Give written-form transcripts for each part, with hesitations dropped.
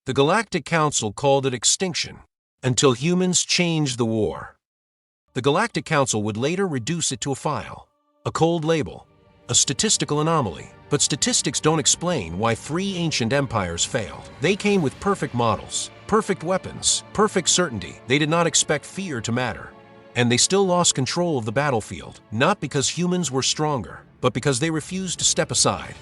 The Galactic Council called it Extinction, until humans changed the war. The Galactic Council would later reduce it to a file, a cold label, a statistical anomaly. But statistics don't explain why 3 ancient empires failed. They came with perfect models, perfect weapons, perfect certainty. They did not expect fear to matter. And they still lost control of the battlefield, not because humans were stronger, but because they refused to step aside.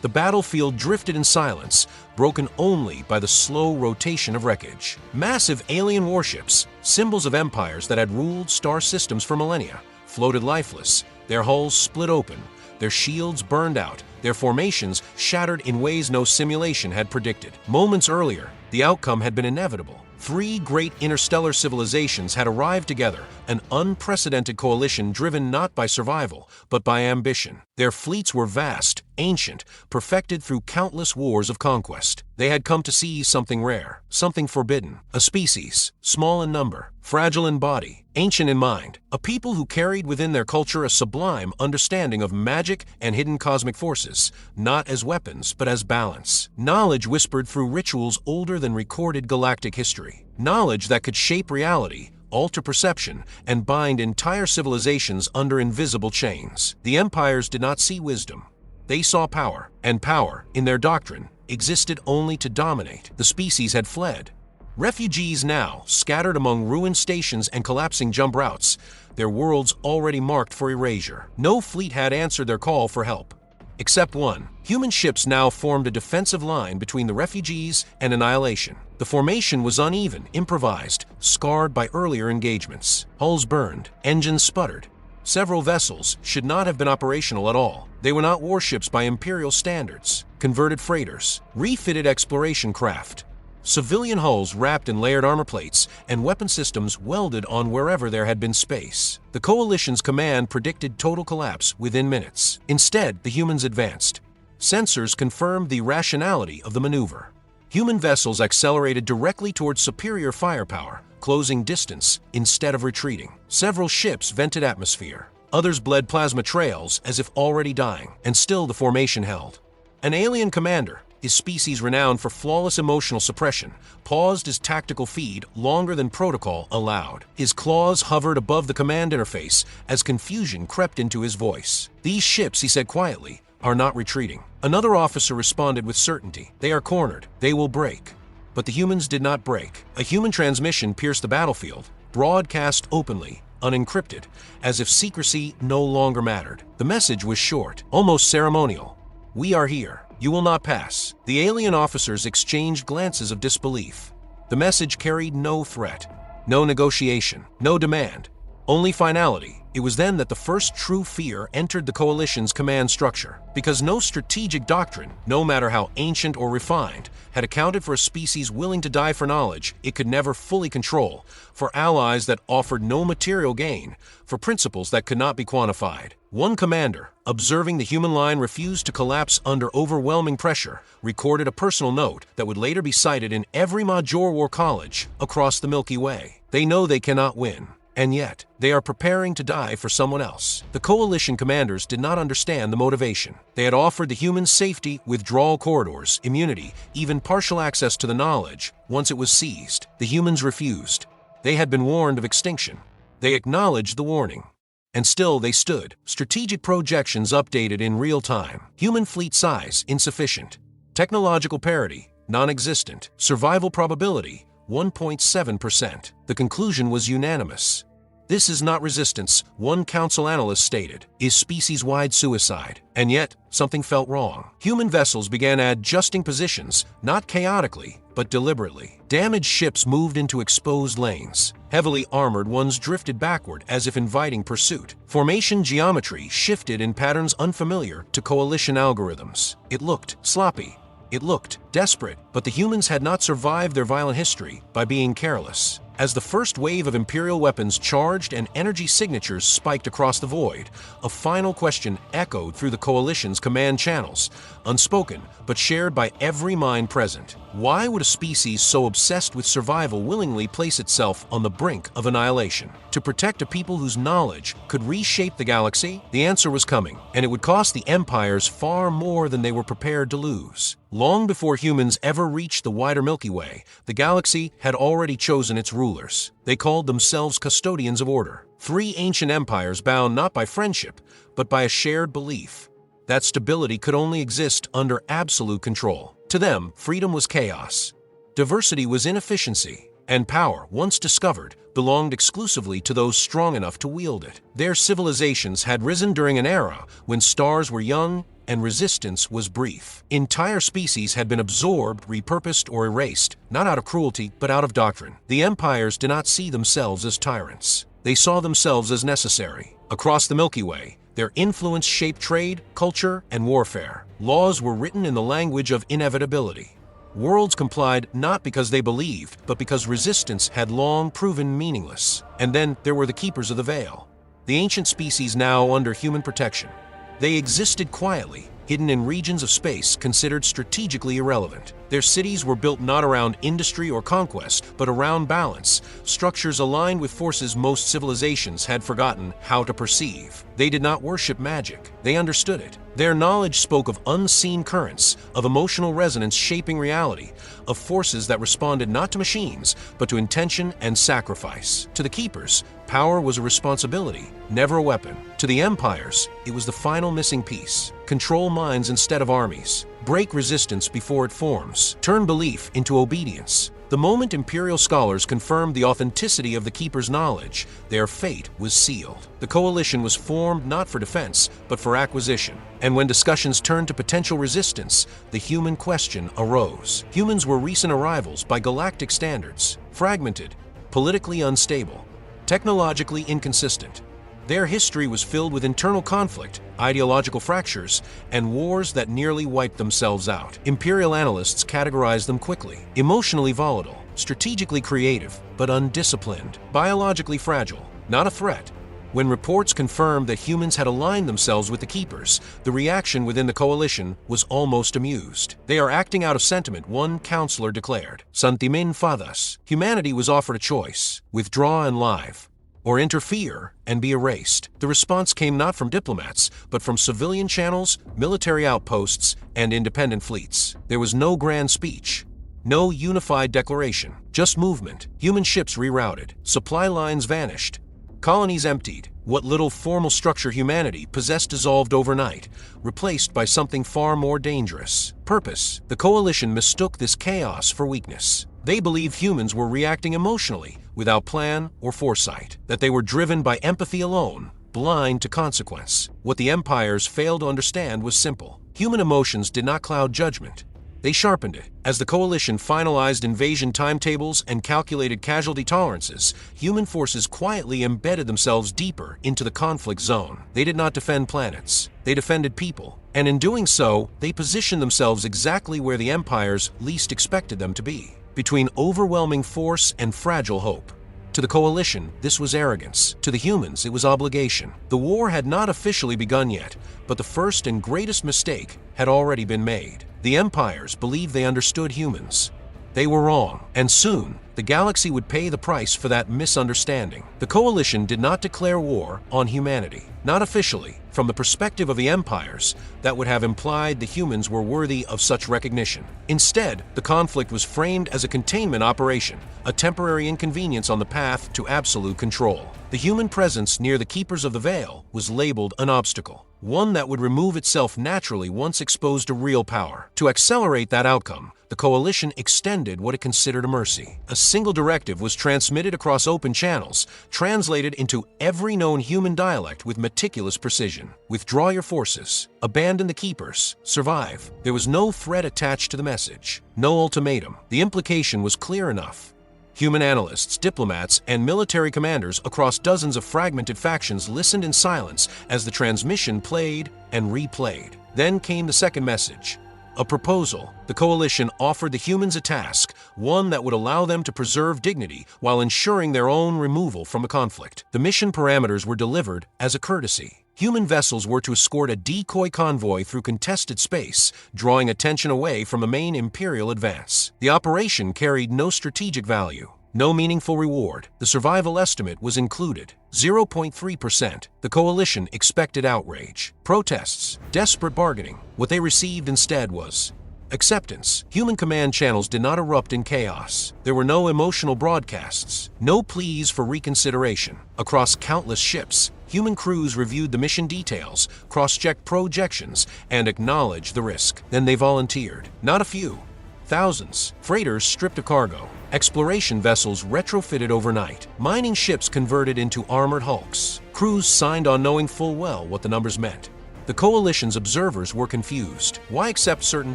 The battlefield drifted in silence, broken only by the slow rotation of wreckage. Massive alien warships, symbols of empires that had ruled star systems for millennia, floated lifeless, their hulls split open, their shields burned out, their formations shattered in ways no simulation had predicted. Moments earlier, the outcome had been inevitable. 3 great interstellar civilizations had arrived together, an unprecedented coalition driven not by survival, but by ambition. Their fleets were vast, ancient, perfected through countless wars of conquest. They had come to seize something rare, something forbidden, a species, small in number, fragile in body, ancient in mind, a people who carried within their culture a sublime understanding of magic and hidden cosmic forces, not as weapons but as balance. Knowledge whispered through rituals older than recorded galactic history. Knowledge that could shape reality, alter perception, and bind entire civilizations under invisible chains. The empires did not see wisdom. They saw power, and power, in their doctrine, existed only to dominate. The species had fled. Refugees now, scattered among ruined stations and collapsing jump routes, their worlds already marked for erasure. No fleet had answered their call for help. Except one. Human ships now formed a defensive line between the refugees and annihilation. The formation was uneven, improvised, scarred by earlier engagements. Hulls burned, engines sputtered. Several vessels should not have been operational at all. They were not warships by Imperial standards, converted freighters, refitted exploration craft. Civilian hulls wrapped in layered armor plates and weapon systems welded on wherever there had been space. The Coalition's command predicted total collapse within minutes. Instead, the humans advanced. Sensors confirmed the rationality of the maneuver. Human vessels accelerated directly towards superior firepower, closing distance instead of retreating. Several ships vented atmosphere. Others bled plasma trails as if already dying, and still the formation held. An alien commander, his species renowned for flawless emotional suppression, paused his tactical feed longer than protocol allowed. His claws hovered above the command interface as confusion crept into his voice. "These ships," he said quietly, "are not retreating." Another officer responded with certainty. "They are cornered. They will break." But the humans did not break. A human transmission pierced the battlefield, broadcast openly, unencrypted, as if secrecy no longer mattered. The message was short, almost ceremonial. "We are here. You will not pass." The alien officers exchanged glances of disbelief. The message carried no threat, no negotiation, no demand, only finality. It was then that the first true fear entered the Coalition's command structure, because no strategic doctrine, no matter how ancient or refined, had accounted for a species willing to die for knowledge it could never fully control, for allies that offered no material gain, for principles that could not be quantified. One commander, observing the human line refuse to collapse under overwhelming pressure, recorded a personal note that would later be cited in every Major War college across the Milky Way. They know they cannot win, and yet they are preparing to die for someone else. The Coalition commanders did not understand the motivation. They had offered the humans safety, withdrawal corridors, immunity, even partial access to the knowledge once it was seized. The humans refused. They had been warned of extinction. They acknowledged the warning. And still they stood, strategic projections updated in real time. Human fleet size, insufficient. Technological parity, non-existent. Survival probability, 1.7%. The conclusion was unanimous. This is not resistance, one council analyst stated, is species-wide suicide. And yet, something felt wrong. Human vessels began adjusting positions, not chaotically, but deliberately. Damaged ships moved into exposed lanes. Heavily armored ones drifted backward as if inviting pursuit. Formation geometry shifted in patterns unfamiliar to Coalition algorithms. It looked sloppy. It looked desperate, but the humans had not survived their violent history by being careless. As the first wave of Imperial weapons charged and energy signatures spiked across the void, a final question echoed through the Coalition's command channels, unspoken but shared by every mind present. Why would a species so obsessed with survival willingly place itself on the brink of annihilation? To protect a people whose knowledge could reshape the galaxy? The answer was coming, and it would cost the empires far more than they were prepared to lose. Long before humans ever reached the wider Milky Way, the galaxy had already chosen its rulers. They called themselves custodians of order. Three ancient empires bound not by friendship, but by a shared belief that stability could only exist under absolute control. To them, freedom was chaos, diversity was inefficiency, and power, once discovered, belonged exclusively to those strong enough to wield it. Their civilizations had risen during an era when stars were young and resistance was brief. Entire species had been absorbed, repurposed, or erased, not out of cruelty, but out of doctrine. The empires did not see themselves as tyrants. They saw themselves as necessary. Across the Milky Way, their influence shaped trade, culture, and warfare. Laws were written in the language of inevitability. Worlds complied not because they believed, but because resistance had long proven meaningless. And then there were the Keepers of the Veil, the ancient species now under human protection. They existed quietly, hidden in regions of space considered strategically irrelevant. Their cities were built not around industry or conquest, but around balance, structures aligned with forces most civilizations had forgotten how to perceive. They did not worship magic, they understood it. Their knowledge spoke of unseen currents, of emotional resonance shaping reality, of forces that responded not to machines, but to intention and sacrifice. To the Keepers, power was a responsibility, never a weapon. To the empires, it was the final missing piece. Control minds instead of armies. Break resistance before it forms. Turn belief into obedience. The moment imperial scholars confirmed the authenticity of the Keepers' knowledge, their fate was sealed. The coalition was formed not for defense, but for acquisition. And when discussions turned to potential resistance, the human question arose. Humans were recent arrivals by galactic standards, fragmented, politically unstable, technologically inconsistent. Their history was filled with internal conflict, ideological fractures, and wars that nearly wiped themselves out. Imperial analysts categorized them quickly: emotionally volatile, strategically creative, but undisciplined, biologically fragile, not a threat. When reports confirmed that humans had aligned themselves with the Keepers, the reaction within the coalition was almost amused. They are acting out of sentiment, one counselor declared. Santimin fadas. Humanity was offered a choice: withdraw and live, or interfere and be erased. The response came not from diplomats, but from civilian channels, military outposts, and independent fleets. There was no grand speech, no unified declaration, just movement. Human ships rerouted, supply lines vanished, colonies emptied. What little formal structure humanity possessed dissolved overnight, replaced by something far more dangerous: purpose. The coalition mistook this chaos for weakness. They believed humans were reacting emotionally, without plan or foresight, that they were driven by empathy alone, blind to consequence. What the empires failed to understand was simple: human emotions did not cloud judgment. They sharpened it. As the coalition finalized invasion timetables and calculated casualty tolerances, human forces quietly embedded themselves deeper into the conflict zone. They did not defend planets, they defended people. And in doing so, they positioned themselves exactly where the empires least expected them to be: between overwhelming force and fragile hope. To the coalition, this was arrogance. To the humans, it was obligation. The war had not officially begun yet, but the first and greatest mistake had already been made. The empires believed they understood humans. They were wrong, and soon, the galaxy would pay the price for that misunderstanding. The coalition did not declare war on humanity, not officially. From the perspective of the empires, that would have implied the humans were worthy of such recognition. Instead, the conflict was framed as a containment operation, a temporary inconvenience on the path to absolute control. The human presence near the Keepers of the Veil was labeled an obstacle, one that would remove itself naturally once exposed to real power. To accelerate that outcome, the coalition extended what it considered a mercy. A single directive was transmitted across open channels, translated into every known human dialect with meticulous precision. Withdraw your forces. Abandon the Keepers. Survive. There was no threat attached to the message, no ultimatum. The implication was clear enough. Human analysts, diplomats, and military commanders across dozens of fragmented factions listened in silence as the transmission played and replayed. Then came the second message. A proposal. The coalition offered the humans a task, one that would allow them to preserve dignity while ensuring their own removal from the conflict. The mission parameters were delivered as a courtesy. Human vessels were to escort a decoy convoy through contested space, drawing attention away from the main Imperial advance. The operation carried no strategic value, no meaningful reward. The survival estimate was included: 0.3%. The coalition expected outrage, protests, desperate bargaining. What they received instead was Acceptance. Human command channels did not erupt in chaos. There were no emotional broadcasts, no pleas for reconsideration. Across countless ships, human crews reviewed the mission details, cross-checked projections, and acknowledged the risk. Then they volunteered. Not a few. Thousands. Freighters stripped of cargo. Exploration vessels retrofitted overnight. Mining ships converted into armored hulks. Crews signed on knowing full well what the numbers meant. The coalition's observers were confused. Why accept certain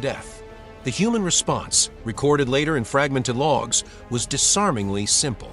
death? The human response, recorded later in fragmented logs, was disarmingly simple.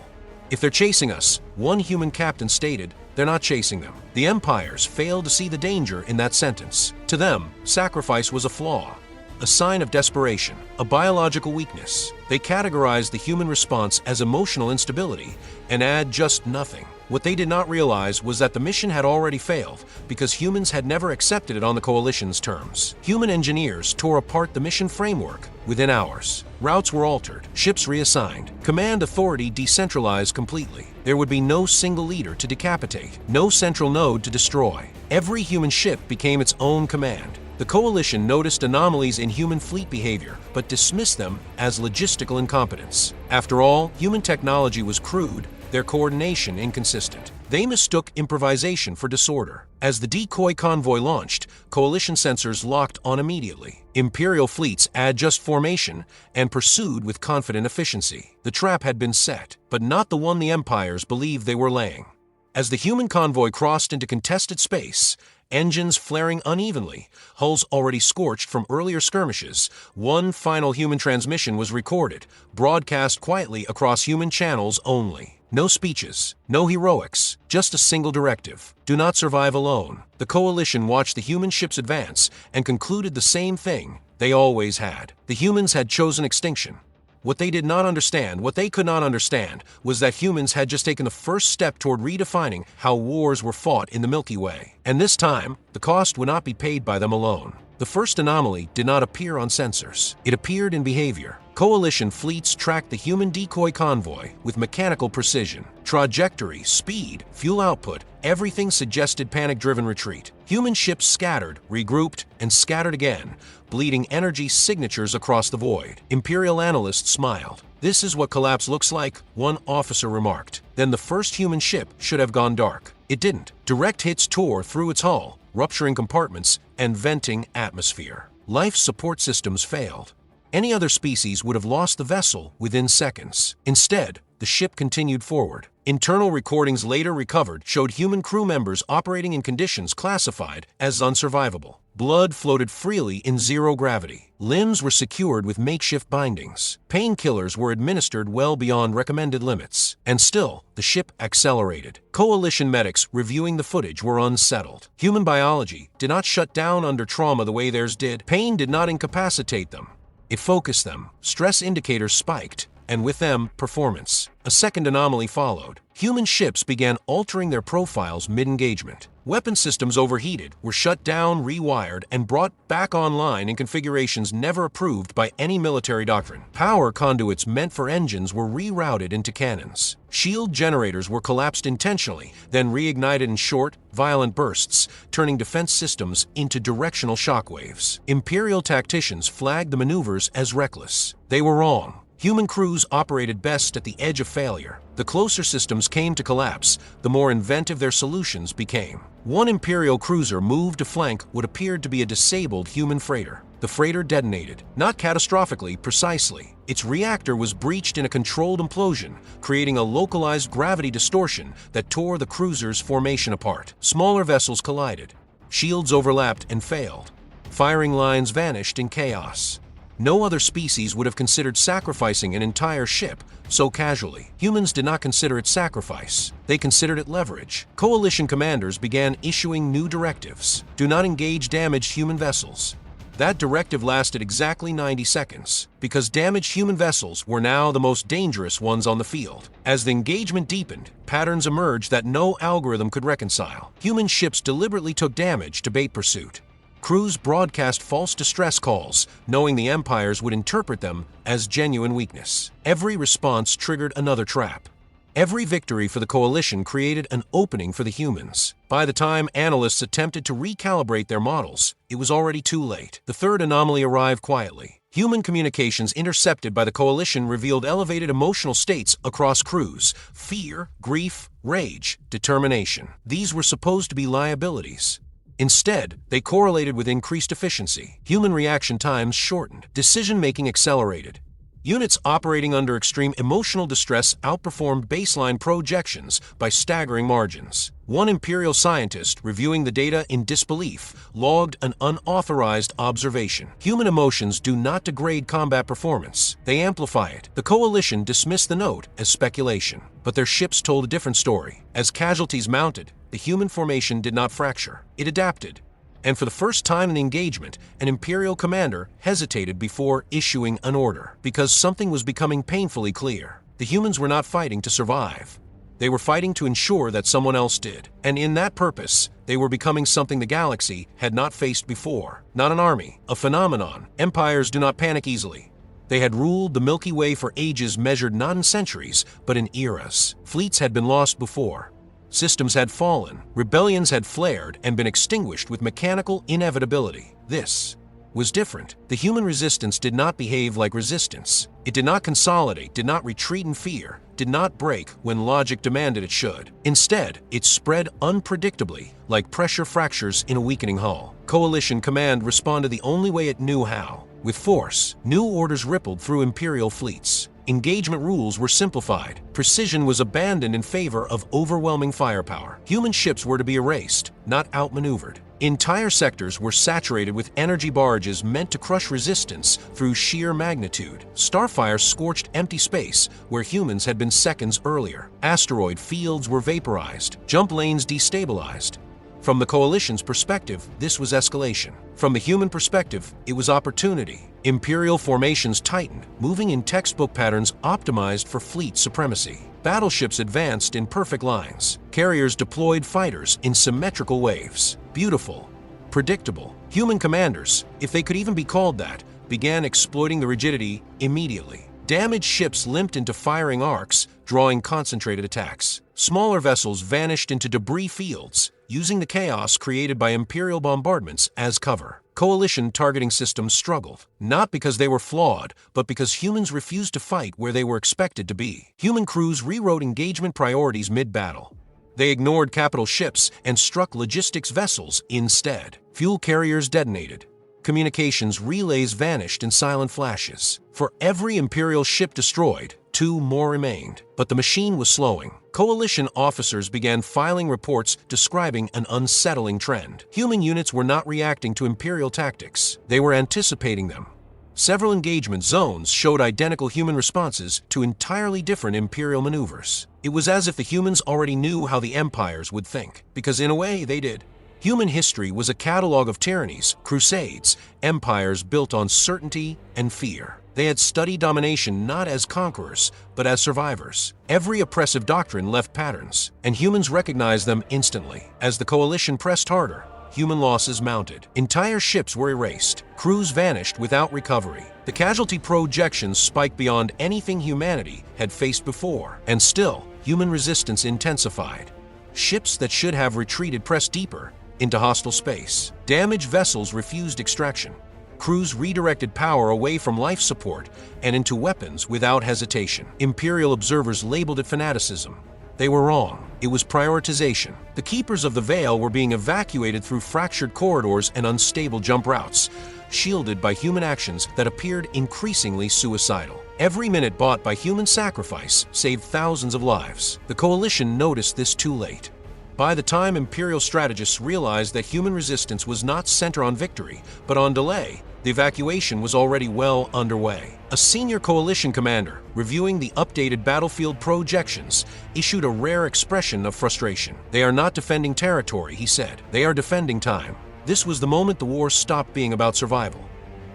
If they're chasing us, one human captain stated, they're not chasing them. The empires failed to see the danger in that sentence. To them, sacrifice was a flaw, a sign of desperation, a biological weakness. They categorized the human response as emotional instability and add just nothing. What they did not realize was that the mission had already failed because humans had never accepted it on the coalition's terms. Human engineers tore apart the mission framework within hours. Routes were altered, ships reassigned, command authority decentralized completely. There would be no single leader to decapitate, no central node to destroy. Every human ship became its own command. The coalition noticed anomalies in human fleet behavior, but dismissed them as logistical incompetence. After all, human technology was crude, their coordination inconsistent. They mistook improvisation for disorder. As the decoy convoy launched, coalition sensors locked on immediately. Imperial fleets adjust formation and pursued with confident efficiency. The trap had been set, but not the one the empires believed they were laying. As the human convoy crossed into contested space, engines flaring unevenly, hulls already scorched from earlier skirmishes, one final human transmission was recorded, broadcast quietly across human channels only. No speeches, no heroics, just a single directive. Do not survive alone. The coalition watched the human ships advance and concluded the same thing they always had. The humans had chosen extinction. What they did not understand, what they could not understand, was that humans had just taken the first step toward redefining how wars were fought in the Milky Way. And this time, the cost would not be paid by them alone. The first anomaly did not appear on sensors. It appeared in behavior. Coalition fleets tracked the human decoy convoy with mechanical precision. Trajectory, speed, fuel output, everything suggested panic-driven retreat. Human ships scattered, regrouped, and scattered again, bleeding energy signatures across the void. Imperial analysts smiled. "This is what collapse looks like," one officer remarked. Then the first human ship should have gone dark. It didn't. Direct hits tore through its hull, rupturing compartments and venting atmosphere. Life support systems failed. Any other species would have lost the vessel within seconds. Instead, the ship continued forward. Internal recordings later recovered showed human crew members operating in conditions classified as unsurvivable. Blood floated freely in zero gravity. Limbs were secured with makeshift bindings. Painkillers were administered well beyond recommended limits. And still, the ship accelerated. Coalition medics reviewing the footage were unsettled. Human biology did not shut down under trauma the way theirs did. Pain did not incapacitate them. It focused them. Stress indicators spiked, and with them, performance. A second anomaly followed. Human ships began altering their profiles mid-engagement. Weapon systems overheated, were shut down, rewired, and brought back online in configurations never approved by any military doctrine. Power conduits meant for engines were rerouted into cannons. Shield generators were collapsed intentionally, then reignited in short, violent bursts, turning defense systems into directional shockwaves. Imperial tacticians flagged the maneuvers as reckless. They were wrong. Human crews operated best at the edge of failure. The closer systems came to collapse, the more inventive their solutions became. One Imperial cruiser moved to flank what appeared to be a disabled human freighter. The freighter detonated, not catastrophically, precisely. Its reactor was breached in a controlled implosion, creating a localized gravity distortion that tore the cruiser's formation apart. Smaller vessels collided. Shields overlapped and failed. Firing lines vanished in chaos. No other species would have considered sacrificing an entire ship so casually. Humans did not consider it sacrifice. They considered it leverage. Coalition commanders began issuing new directives. Do not engage damaged human vessels. That directive lasted exactly 90 seconds, because damaged human vessels were now the most dangerous ones on the field. As the engagement deepened, patterns emerged that no algorithm could reconcile. Human ships deliberately took damage to bait pursuit. Crews broadcast false distress calls, knowing the empires would interpret them as genuine weakness. Every response triggered another trap. Every victory for the coalition created an opening for the humans. By the time analysts attempted to recalibrate their models, it was already too late. The third anomaly arrived quietly. Human communications intercepted by the coalition revealed elevated emotional states across crews: fear, grief, rage, determination. These were supposed to be liabilities. Instead, they correlated with increased efficiency. Human reaction times shortened. Decision-making accelerated. Units operating under extreme emotional distress outperformed baseline projections by staggering margins. One Imperial scientist, reviewing the data in disbelief, logged an unauthorized observation. Human emotions do not degrade combat performance. They amplify it. The coalition dismissed the note as speculation, but their ships told a different story. As casualties mounted, the human formation did not fracture. It adapted. And for the first time in the engagement, an Imperial commander hesitated before issuing an order, because something was becoming painfully clear. The humans were not fighting to survive. They were fighting to ensure that someone else did. And in that purpose, they were becoming something the galaxy had not faced before. Not an army, a phenomenon. Empires do not panic easily. They had ruled the Milky Way for ages measured not in centuries, but in eras. Fleets had been lost before. Systems had fallen, rebellions had flared and been extinguished with mechanical inevitability. This was different. The human resistance did not behave like resistance. It did not consolidate, did not retreat in fear, did not break when logic demanded it should. Instead, it spread unpredictably, like pressure fractures in a weakening hull. Coalition command responded the only way it knew how, with force. New orders rippled through Imperial fleets. Engagement rules were simplified. Precision was abandoned in favor of overwhelming firepower. Human ships were to be erased, not outmaneuvered. Entire sectors were saturated with energy barrages meant to crush resistance through sheer magnitude. Starfire scorched empty space where humans had been seconds earlier. Asteroid fields were vaporized, jump lanes destabilized. From the coalition's perspective, this was escalation. From the human perspective, it was opportunity. Imperial formations tightened, moving in textbook patterns optimized for fleet supremacy. Battleships advanced in perfect lines. Carriers deployed fighters in symmetrical waves. Beautiful, predictable. Human commanders, if they could even be called that, began exploiting the rigidity immediately. Damaged ships limped into firing arcs, drawing concentrated attacks. Smaller vessels vanished into debris fields, using the chaos created by Imperial bombardments as cover. Coalition targeting systems struggled, not because they were flawed, but because humans refused to fight where they were expected to be. Human crews rewrote engagement priorities mid-battle. They ignored capital ships and struck logistics vessels instead. Fuel carriers detonated. Communications relays vanished in silent flashes. For every Imperial ship destroyed, 2 more remained. But the machine was slowing. Coalition officers began filing reports describing an unsettling trend. Human units were not reacting to Imperial tactics. They were anticipating them. Several engagement zones showed identical human responses to entirely different Imperial maneuvers. It was as if the humans already knew how the empires would think, because in a way they did. Human history was a catalog of tyrannies, crusades, empires built on certainty and fear. They had studied domination not as conquerors, but as survivors. Every oppressive doctrine left patterns, and humans recognized them instantly. As the coalition pressed harder, human losses mounted. Entire ships were erased. Crews vanished without recovery. The casualty projections spiked beyond anything humanity had faced before. And still, human resistance intensified. Ships that should have retreated pressed deeper into hostile space. Damaged vessels refused extraction. Crews redirected power away from life support and into weapons without hesitation. Imperial observers labeled it fanaticism. They were wrong. It was prioritization. The keepers of the Veil were being evacuated through fractured corridors and unstable jump routes, shielded by human actions that appeared increasingly suicidal. Every minute bought by human sacrifice saved thousands of lives. The coalition noticed this too late. By the time Imperial strategists realized that human resistance was not centered on victory, but on delay, the evacuation was already well underway. A senior coalition commander, reviewing the updated battlefield projections, issued a rare expression of frustration. "They are not defending territory," he said. "They are defending time." This was the moment the war stopped being about survival.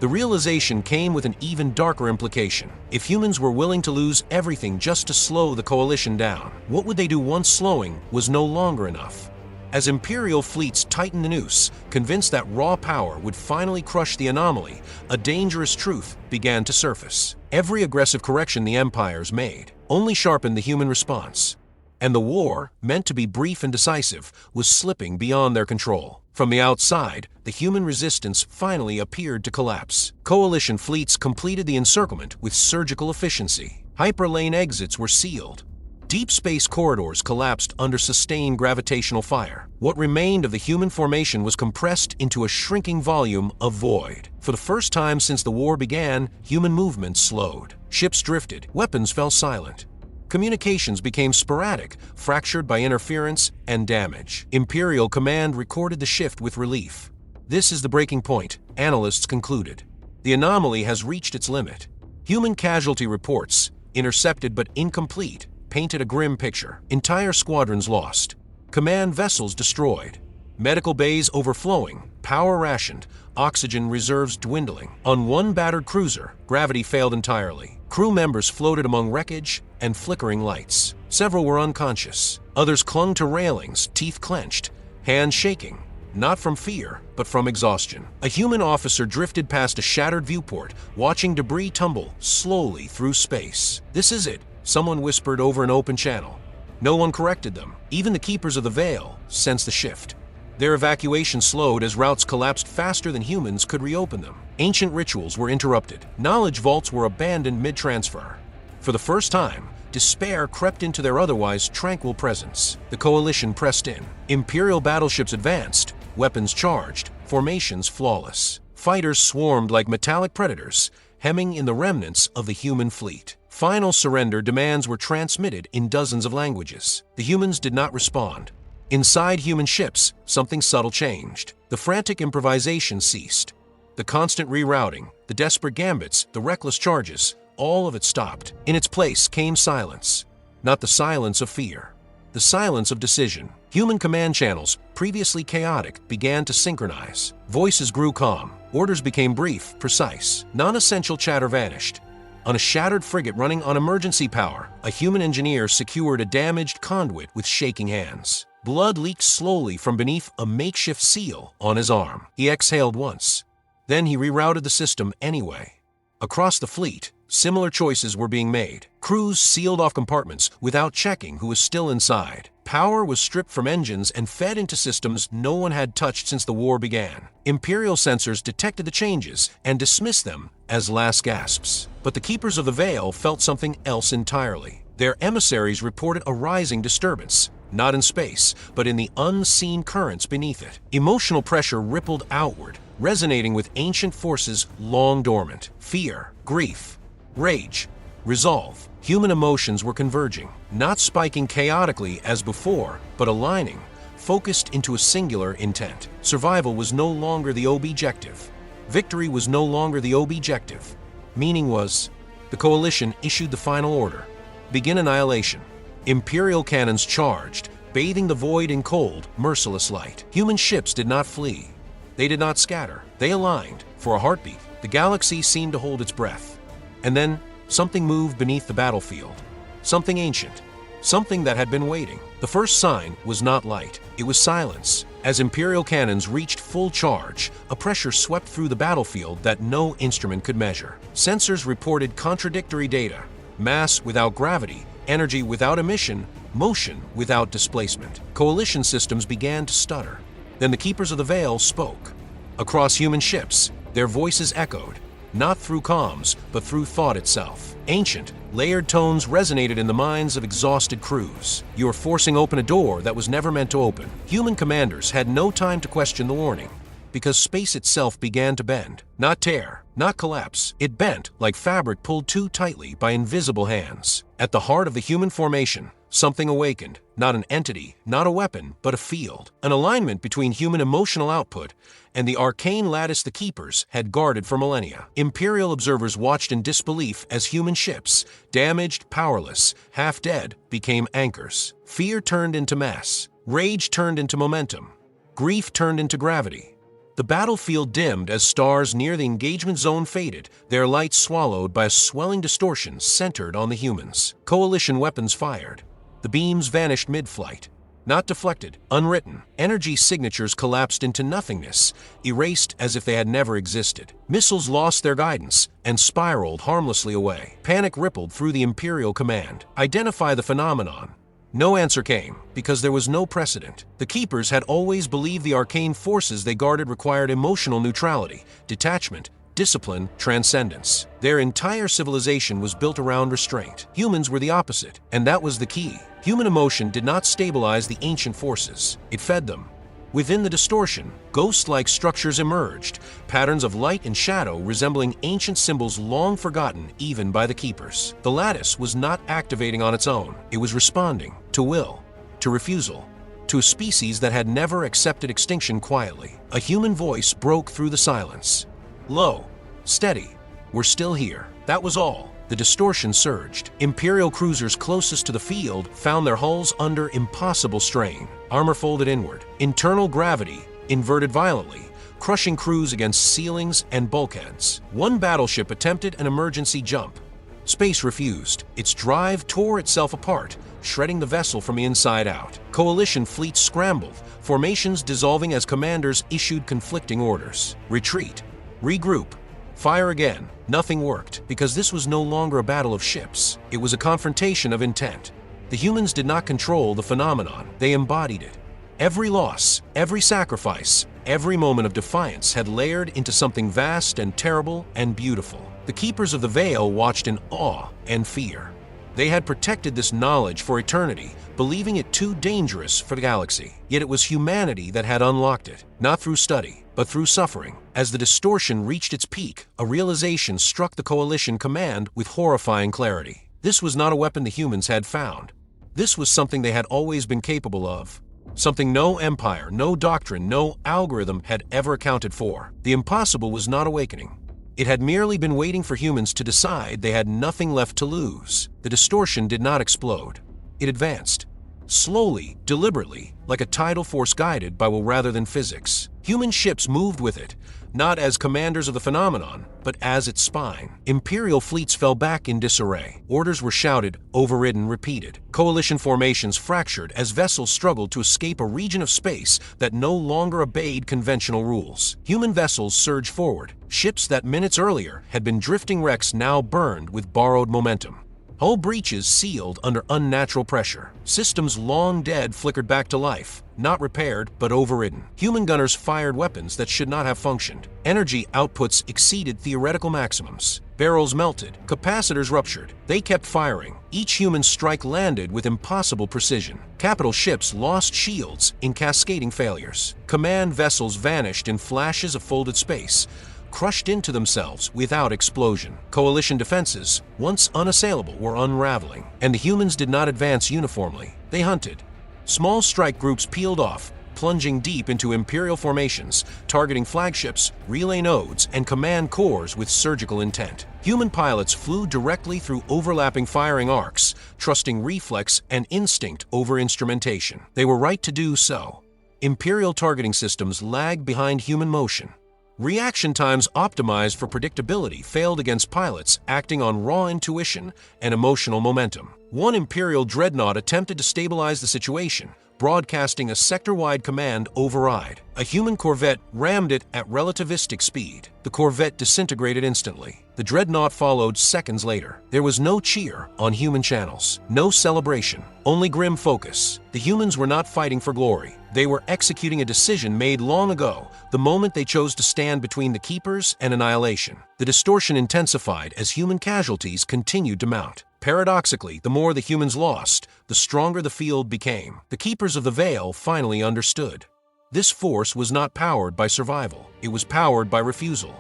The realization came with an even darker implication. If humans were willing to lose everything just to slow the coalition down, what would they do once slowing was no longer enough? As Imperial fleets tightened the noose, convinced that raw power would finally crush the anomaly, a dangerous truth began to surface. Every aggressive correction the empires made only sharpened the human response. And the war, meant to be brief and decisive, was slipping beyond their control. From the outside, the human resistance finally appeared to collapse. Coalition fleets completed the encirclement with surgical efficiency. Hyperlane exits were sealed. Deep space corridors collapsed under sustained gravitational fire. What remained of the human formation was compressed into a shrinking volume of void. For the first time since the war began, human movement slowed. Ships drifted, weapons fell silent. Communications became sporadic, fractured by interference and damage. Imperial Command recorded the shift with relief. This is the breaking point, analysts concluded. The anomaly has reached its limit. Human casualty reports, intercepted but incomplete, painted a grim picture. Entire squadrons lost. Command vessels destroyed. Medical bays overflowing, power rationed, oxygen reserves dwindling. On one battered cruiser, gravity failed entirely. Crew members floated among wreckage and flickering lights. Several were unconscious. Others clung to railings, teeth clenched, hands shaking, not from fear, but from exhaustion. A human officer drifted past a shattered viewport, watching debris tumble slowly through space. "This is it," someone whispered over an open channel. No one corrected them. Even the keepers of the veil sensed the shift. Their evacuation slowed as routes collapsed faster than humans could reopen them. Ancient rituals were interrupted. Knowledge vaults were abandoned mid-transfer. For the first time, despair crept into their otherwise tranquil presence. The coalition pressed in. Imperial battleships advanced, weapons charged, formations flawless. Fighters swarmed like metallic predators, hemming in the remnants of the human fleet. Final surrender demands were transmitted in dozens of languages. The humans did not respond. Inside human ships, something subtle changed. The frantic improvisation ceased. The constant rerouting, the desperate gambits, the reckless charges, all of it stopped. In its place came silence. Not the silence of fear, the silence of decision. Human command channels, previously chaotic, began to synchronize. Voices grew calm. Orders became brief, precise. Non-essential chatter vanished. On a shattered frigate running on emergency power, a human engineer secured a damaged conduit with shaking hands. Blood leaked slowly from beneath a makeshift seal on his arm. He exhaled once. Then he rerouted the system anyway. Across the fleet, similar choices were being made. Crews sealed off compartments without checking who was still inside. Power was stripped from engines and fed into systems no one had touched since the war began. Imperial sensors detected the changes and dismissed them as last gasps. But the keepers of the veil felt something else entirely. Their emissaries reported a rising disturbance, not in space, but in the unseen currents beneath it. Emotional pressure rippled outward, resonating with ancient forces long dormant. Fear, grief, rage, resolve. Human emotions were converging, not spiking chaotically as before, but aligning, focused into a singular intent. Survival was no longer the objective. Victory was no longer the objective. Meaning was, the coalition issued the final order. Begin annihilation. Imperial cannons charged, bathing the void in cold, merciless light. Human ships did not flee. They did not scatter. They aligned. For a heartbeat, the galaxy seemed to hold its breath. And then, something moved beneath the battlefield. Something ancient. Something that had been waiting. The first sign was not light. It was silence. As Imperial cannons reached full charge, a pressure swept through the battlefield that no instrument could measure. Sensors reported contradictory data. Mass without gravity, energy without emission, motion without displacement. Coalition systems began to stutter. Then the Keepers of the Veil spoke. Across human ships, their voices echoed, not through comms, but through thought itself. Ancient, layered tones resonated in the minds of exhausted crews. You are forcing open a door that was never meant to open. Human commanders had no time to question the warning, because space itself began to bend. Not tear, not collapse. It bent like fabric pulled too tightly by invisible hands. At the heart of the human formation, something awakened. Not an entity, not a weapon, but a field. An alignment between human emotional output and the arcane lattice the Keepers had guarded for millennia. Imperial observers watched in disbelief as human ships, damaged, powerless, half-dead, became anchors. Fear turned into mass. Rage turned into momentum. Grief turned into gravity. The battlefield dimmed as stars near the engagement zone faded, their light swallowed by a swelling distortion centered on the humans. Coalition weapons fired. The beams vanished mid-flight. Not deflected, unwritten. Energy signatures collapsed into nothingness, erased as if they had never existed. Missiles lost their guidance and spiraled harmlessly away. Panic rippled through the Imperial command. Identify the phenomenon. No answer came, because there was no precedent. The Keepers had always believed the arcane forces they guarded required emotional neutrality, detachment, discipline, transcendence. Their entire civilization was built around restraint. Humans were the opposite, and that was the key. Human emotion did not stabilize the ancient forces. It fed them. Within the distortion, ghost-like structures emerged, patterns of light and shadow resembling ancient symbols long forgotten even by the Keepers. The lattice was not activating on its own. It was responding to will, to refusal, to a species that had never accepted extinction quietly. A human voice broke through the silence. Low, steady, we're still here. That was all. The distortion surged. Imperial cruisers closest to the field found their hulls under impossible strain. Armor folded inward. Internal gravity inverted violently, crushing crews against ceilings and bulkheads. One battleship attempted an emergency jump. Space refused. Its drive tore itself apart, shredding the vessel from the inside out. Coalition fleets scrambled, formations dissolving as commanders issued conflicting orders. Retreat. Regroup. Fire again. Nothing worked, because this was no longer a battle of ships. It was a confrontation of intent. The humans did not control the phenomenon. They embodied it. Every loss, every sacrifice, every moment of defiance had layered into something vast and terrible and beautiful. The Keepers of the Veil watched in awe and fear. They had protected this knowledge for eternity, believing it too dangerous for the galaxy. Yet it was humanity that had unlocked it, not through study, but through suffering. As the distortion reached its peak, a realization struck the Coalition command with horrifying clarity. This was not a weapon the humans had found. This was something they had always been capable of. Something no empire, no doctrine, no algorithm had ever accounted for. The impossible was not awakening. It had merely been waiting for humans to decide they had nothing left to lose. The distortion did not explode. It advanced. Slowly, deliberately, like a tidal force guided by will rather than physics. Human ships moved with it, not as commanders of the phenomenon, but as its spine. Imperial fleets fell back in disarray. Orders were shouted, overridden, repeated. Coalition formations fractured as vessels struggled to escape a region of space that no longer obeyed conventional rules. Human vessels surged forward. Ships that minutes earlier had been drifting wrecks now burned with borrowed momentum. Hull breaches sealed under unnatural pressure. Systems long dead flickered back to life, not repaired but overridden. Human gunners fired weapons that should not have functioned. Energy outputs exceeded theoretical maximums. Barrels melted, capacitors ruptured. They kept firing. Each human strike landed with impossible precision. Capital ships lost shields in cascading failures. Command vessels vanished in flashes of folded space, crushed into themselves without explosion. Coalition defenses, once unassailable, were unraveling, and the humans did not advance uniformly. They hunted. Small strike groups peeled off, plunging deep into Imperial formations, targeting flagships, relay nodes, and command cores with surgical intent. Human pilots flew directly through overlapping firing arcs, trusting reflex and instinct over instrumentation. They were right to do so. Imperial targeting systems lagged behind human motion. Reaction times optimized for predictability failed against pilots acting on raw intuition and emotional momentum. One Imperial dreadnought attempted to stabilize the situation, broadcasting a sector-wide command override. A human corvette rammed it at relativistic speed. The corvette disintegrated instantly. The dreadnought followed seconds later. There was no cheer on human channels, no celebration, only grim focus. The humans were not fighting for glory. They were executing a decision made long ago, the moment they chose to stand between the Keepers and annihilation. The distortion intensified as human casualties continued to mount. Paradoxically, the more the humans lost, the stronger the field became. The Keepers of the Veil finally understood. This force was not powered by survival. It was powered by refusal.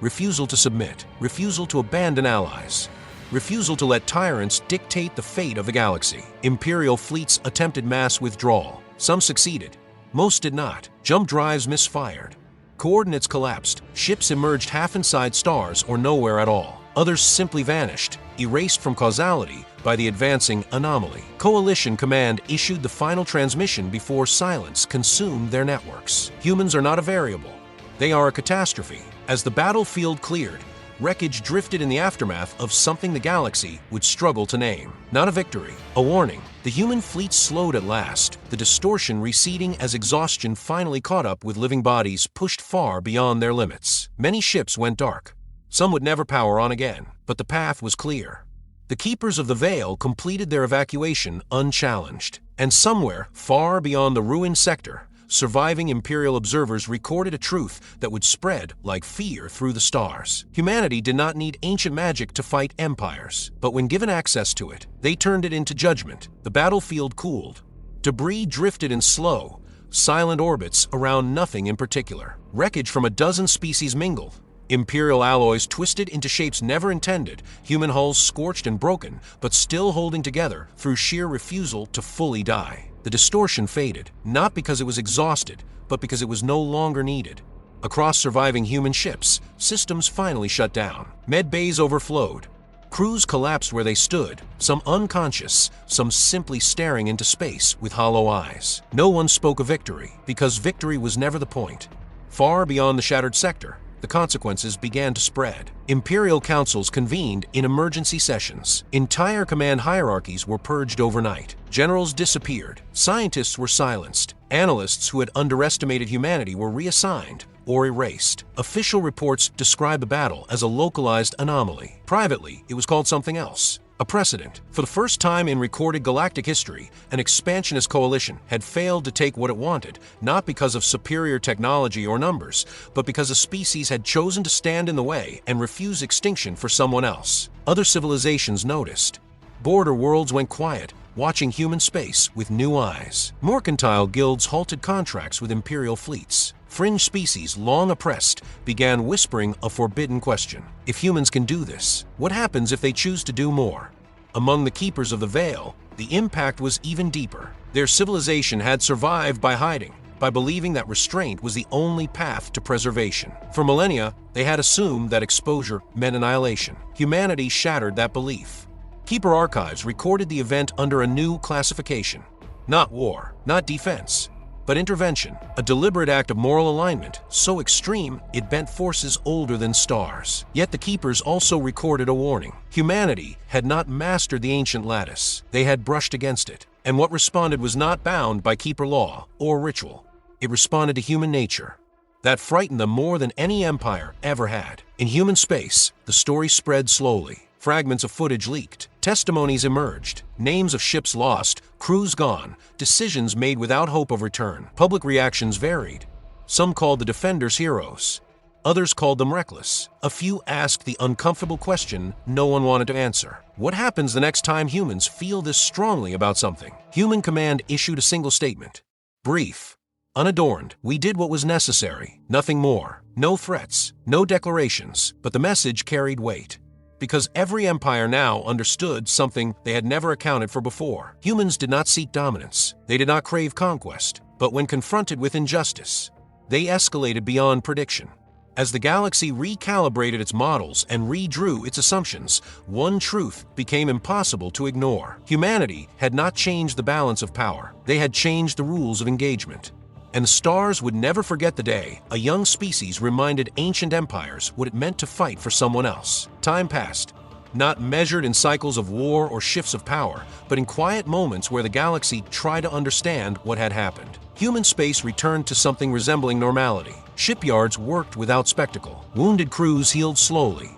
Refusal to submit. Refusal to abandon allies. Refusal to let tyrants dictate the fate of the galaxy. Imperial fleets attempted mass withdrawal. Some succeeded. Most did not. Jump drives misfired. Coordinates collapsed. Ships emerged half inside stars or nowhere at all. Others simply vanished, erased from causality by the advancing anomaly. Coalition Command issued the final transmission before silence consumed their networks. Humans are not a variable. They are a catastrophe. As the battlefield cleared, wreckage drifted in the aftermath of something the galaxy would struggle to name. Not a victory, a warning. The human fleet slowed at last, the distortion receding as exhaustion finally caught up with living bodies pushed far beyond their limits. Many ships went dark. Some would never power on again, but the path was clear. The Keepers of the Veil completed their evacuation unchallenged, and somewhere far beyond the ruined sector, surviving Imperial observers recorded a truth that would spread like fear through the stars. Humanity did not need ancient magic to fight empires, but when given access to it, they turned it into judgment. The battlefield cooled. Debris drifted in slow, silent orbits around nothing in particular. Wreckage from a dozen species mingled. Imperial alloys twisted into shapes never intended, human hulls scorched and broken, but still holding together through sheer refusal to fully die. The distortion faded, not because it was exhausted, but because it was no longer needed. Across surviving human ships, systems finally shut down. Med bays overflowed. Crews collapsed where they stood, some unconscious, some simply staring into space with hollow eyes. No one spoke of victory, because victory was never the point. Far beyond the shattered sector, the consequences began to spread. Imperial councils convened in emergency sessions. Entire command hierarchies were purged overnight. Generals disappeared. Scientists were silenced. Analysts who had underestimated humanity were reassigned or erased. Official reports described the battle as a localized anomaly. Privately, it was called something else. A precedent. For the first time in recorded galactic history, an expansionist coalition had failed to take what it wanted, not because of superior technology or numbers, but because a species had chosen to stand in the way and refuse extinction for someone else. Other civilizations noticed. Border worlds went quiet, watching human space with new eyes. Mercantile guilds halted contracts with imperial fleets. Fringe species, long oppressed, began whispering a forbidden question. If humans can do this, what happens if they choose to do more? Among the Keepers of the Veil, the impact was even deeper. Their civilization had survived by hiding, by believing that restraint was the only path to preservation. For millennia, they had assumed that exposure meant annihilation. Humanity shattered that belief. Keeper archives recorded the event under a new classification. Not war, not defense, but intervention, a deliberate act of moral alignment, so extreme it bent forces older than stars. Yet the Keepers also recorded a warning. Humanity had not mastered the ancient lattice. They had brushed against it, and what responded was not bound by Keeper law or ritual. It responded to human nature. That frightened them more than any empire ever had. In human space, the story spread slowly. Fragments of footage leaked. Testimonies emerged. Names of ships lost, crews gone, decisions made without hope of return. Public reactions varied. Some called the defenders heroes. Others called them reckless. A few asked the uncomfortable question no one wanted to answer. What happens the next time humans feel this strongly about something? Human Command issued a single statement. Brief. Unadorned, we did what was necessary. Nothing more. No threats. No declarations. But the message carried weight. Because every empire now understood something they had never accounted for before. Humans did not seek dominance. They did not crave conquest. But when confronted with injustice, they escalated beyond prediction. As the galaxy recalibrated its models and redrew its assumptions, one truth became impossible to ignore. Humanity had not changed the balance of power. They had changed the rules of engagement. And the stars would never forget the day a young species reminded ancient empires what it meant to fight for someone else. Time passed, not measured in cycles of war or shifts of power, but in quiet moments where the galaxy tried to understand what had happened. Human space returned to something resembling normality. Shipyards worked without spectacle. Wounded crews healed slowly.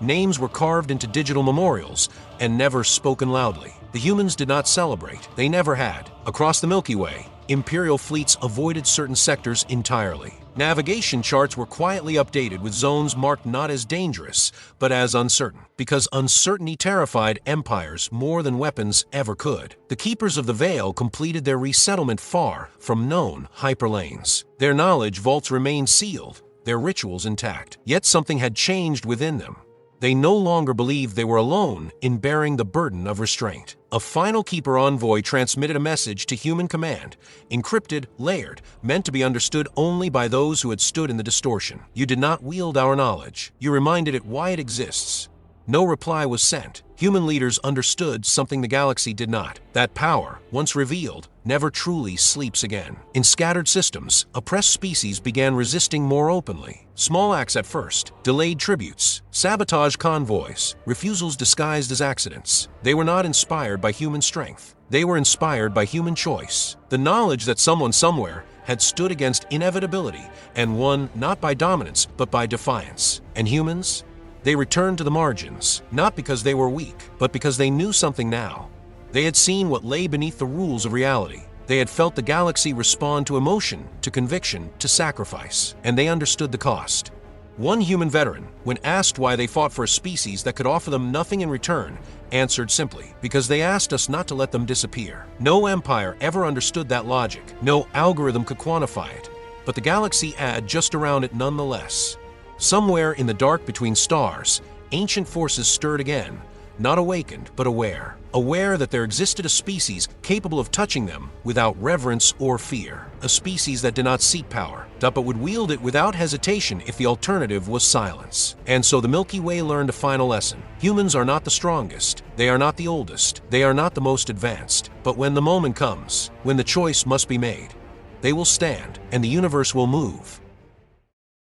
Names were carved into digital memorials and never spoken loudly. The humans did not celebrate. They never had. Across the Milky Way, Imperial fleets avoided certain sectors entirely. Navigation charts were quietly updated with zones marked not as dangerous, but as uncertain, because uncertainty terrified empires more than weapons ever could. The Keepers of the Veil completed their resettlement far from known hyperlanes. Their knowledge vaults remained sealed, their rituals intact. Yet something had changed within them. They no longer believed they were alone in bearing the burden of restraint. A final Keeper envoy transmitted a message to Human Command, encrypted, layered, meant to be understood only by those who had stood in the distortion. You did not wield our knowledge. You reminded it why it exists. No reply was sent. Human leaders understood something the galaxy did not. That power, once revealed, never truly sleeps again. In scattered systems, oppressed species began resisting more openly. Small acts at first, delayed tributes, sabotage convoys, refusals disguised as accidents. They were not inspired by human strength. They were inspired by human choice. The knowledge that someone somewhere had stood against inevitability and won not by dominance but by defiance. And humans? They returned to the margins, not because they were weak, but because they knew something now. They had seen what lay beneath the rules of reality. They had felt the galaxy respond to emotion, to conviction, to sacrifice, and they understood the cost. One human veteran, when asked why they fought for a species that could offer them nothing in return, answered simply, because they asked us not to let them disappear. No empire ever understood that logic. No algorithm could quantify it. But the galaxy had just around it nonetheless. Somewhere in the dark between stars, ancient forces stirred again, not awakened, but aware. Aware that there existed a species capable of touching them without reverence or fear. A species that did not seek power, but would wield it without hesitation if the alternative was silence. And so the Milky Way learned a final lesson. Humans are not the strongest. They are not the oldest. They are not the most advanced. But when the moment comes, when the choice must be made, they will stand, and the universe will move.